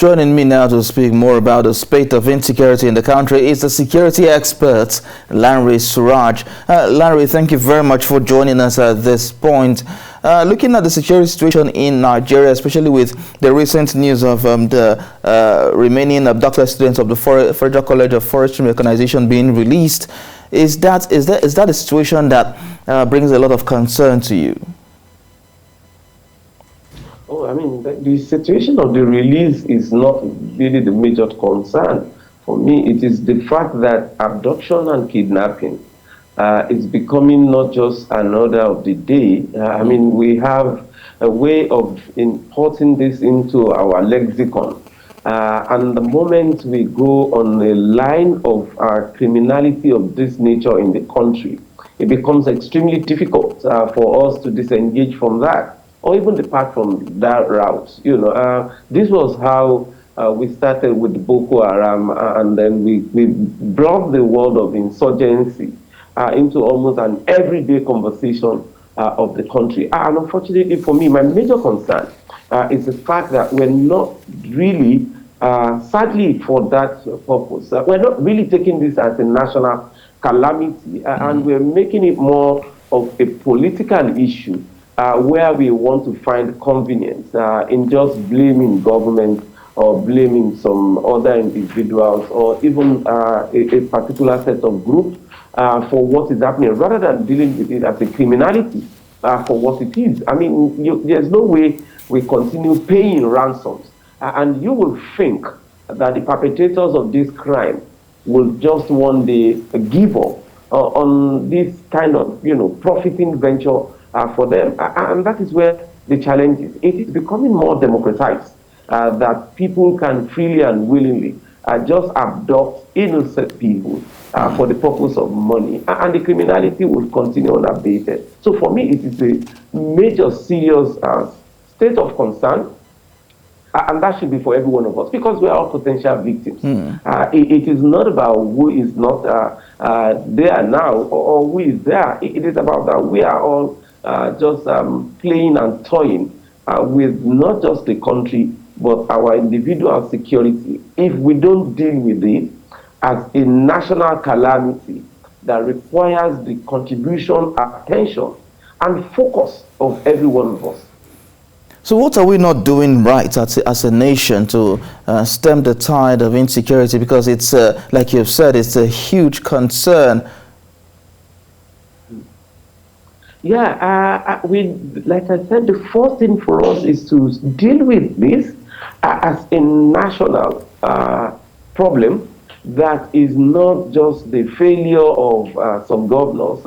Joining me now to speak more about the spate of insecurity in the country is the security expert, Lanre Suraj. Lanre, thank you very much for joining us at this point. Looking at the security situation in Nigeria, especially with the recent news of the remaining abducted students of the Federal College of Forestry Mechanization being released, is that a situation that brings a lot of concern to you? Oh, I mean, the situation of the release is not really the major concern. For me, it is the fact that abduction and kidnapping is becoming not just an order of the day. I mean, we have a way of importing this into our lexicon. And the moment we go on a line of criminality of this nature in the country, it becomes extremely difficult for us to disengage from that, or even depart from that route. You know, this was how we started with Boko Haram, and then we brought the world of insurgency into almost an everyday conversation of the country. And unfortunately for me, my major concern is the fact that we're not really, sadly for that purpose, we're not really taking this as a national calamity, and we're making it more of a political issue where we want to find convenience in just blaming government or blaming some other individuals or even a particular set of groups for what is happening, rather than dealing with it as a criminality for what it is. I mean, there's no way we continue paying ransoms, and you will think that the perpetrators of this crime will just one day give up on this kind of, profiting venture for them. And that is where the challenge is. It is becoming more democratized, that people can freely and willingly just abduct innocent people for the purpose of money, and the criminality will continue unabated. So for me, it is a major, serious state of concern, and that should be for every one of us, because we are all potential victims. It is not about who is not there now or who is there. It is about that we are all just playing and toying with not just the country, but our individual security. If we don't deal with it as a national calamity that requires the contribution, attention, and focus of every one of us. So what are we not doing right as a nation to stem the tide of insecurity? Because it's, like you've said, it's a huge concern. Yeah, like I said, the first thing for us is to deal with this as a national problem that is not just the failure of some governors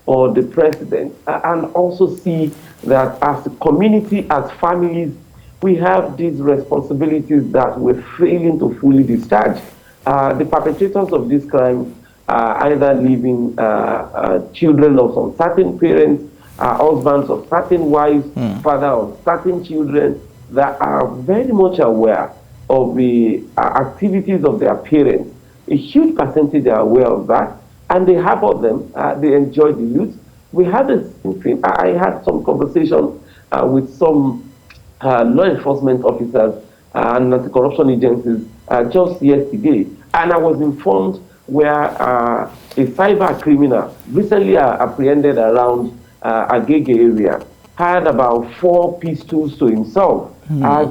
or the president, and also see that as a community, as families, we have these responsibilities that we're failing to fully discharge. The perpetrators of this crime either living children of some certain parents, husbands of certain wives, father of certain children, that are very much aware of the activities of their parents. A huge percentage are aware of that, and they harbor them, they enjoy the youth. We had the same thing. I had some conversation with some law enforcement officers and anti-corruption agencies just yesterday, and I was informed where a cyber criminal recently apprehended around Agege area had about 4 pistols to himself,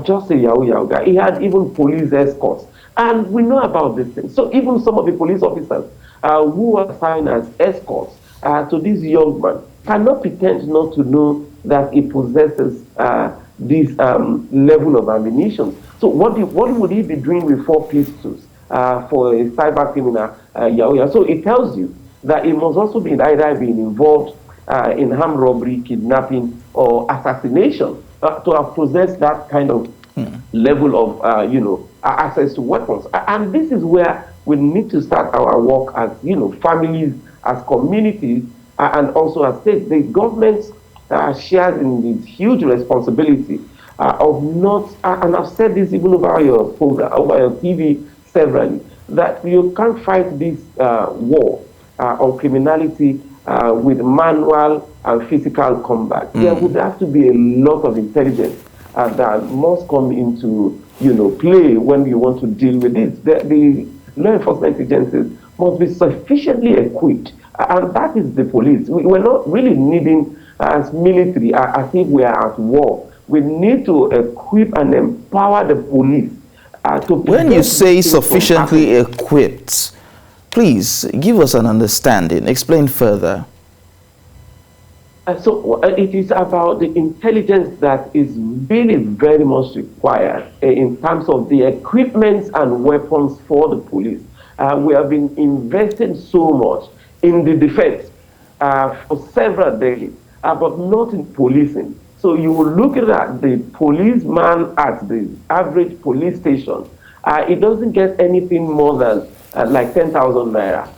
just a yahoo guy. He had even police escorts, and we know about this thing. So even some of the police officers who are assigned as escorts to this young man cannot pretend not to know that he possesses this level of ammunition. So what would he be doing with 4 pistols for a cyber criminal? So it tells you that he must also be either being involved in armed robbery, kidnapping, or assassination to have possessed that kind of level of access to weapons. And this is where we need to start our work as families, as communities, and also as states. The government shares in this huge responsibility of not, and I've said this even over your program, over your TV severally, that you can't fight this war on criminality with manual and physical combat. There would have to be a lot of intelligence that must come into, play when you want to deal with this. The law enforcement agencies must be sufficiently equipped, and that is the police. We're not really needing as military as if we are at war. We need to equip and empower the police. When you say sufficiently equipped, please give us an understanding. Explain further. So it is about the intelligence that is really very much required in terms of the equipment and weapons for the police. We have been investing so much in the defense for several decades, but not in policing. So you will look at the policeman at the average police station. It doesn't get anything more than like 10,000 naira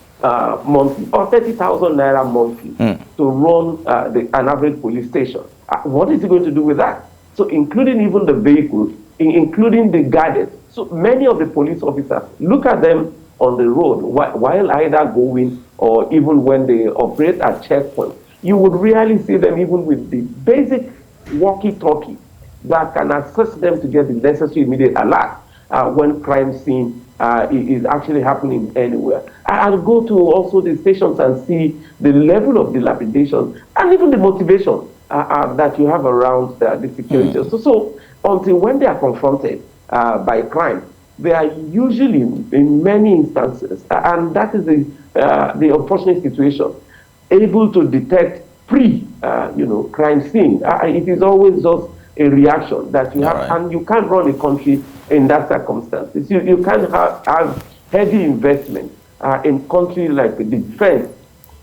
monthly or 30,000 naira monthly to run an average police station. What is he going to do with that? So including even the vehicles, including the gadgets. So many of the police officers, look at them on the road while either going or even when they operate at checkpoints. You would rarely see them even with the basic walkie-talkie that can assist them to get the necessary immediate alert when crime scene is actually happening anywhere. I'll go to also the stations and see the level of dilapidation and even the motivation that you have around the security. So until when they are confronted by crime, they are usually, in many instances, and that is the unfortunate situation, able to detect crime scene. It is always just a reaction that you have, and you can't run a country in that circumstance. You can't have heavy investment in countries like the defense,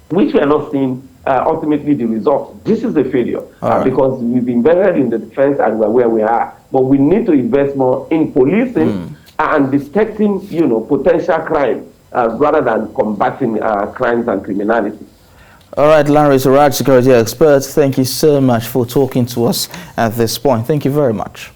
which we are not seeing ultimately the result. This is the failure because we've invested in the defense and we're where we are. But we need to invest more in policing and detecting, potential crime rather than combating crimes and criminality. All right, Lanre Suraj, security expert, thank you so much for talking to us at this point. Thank you very much.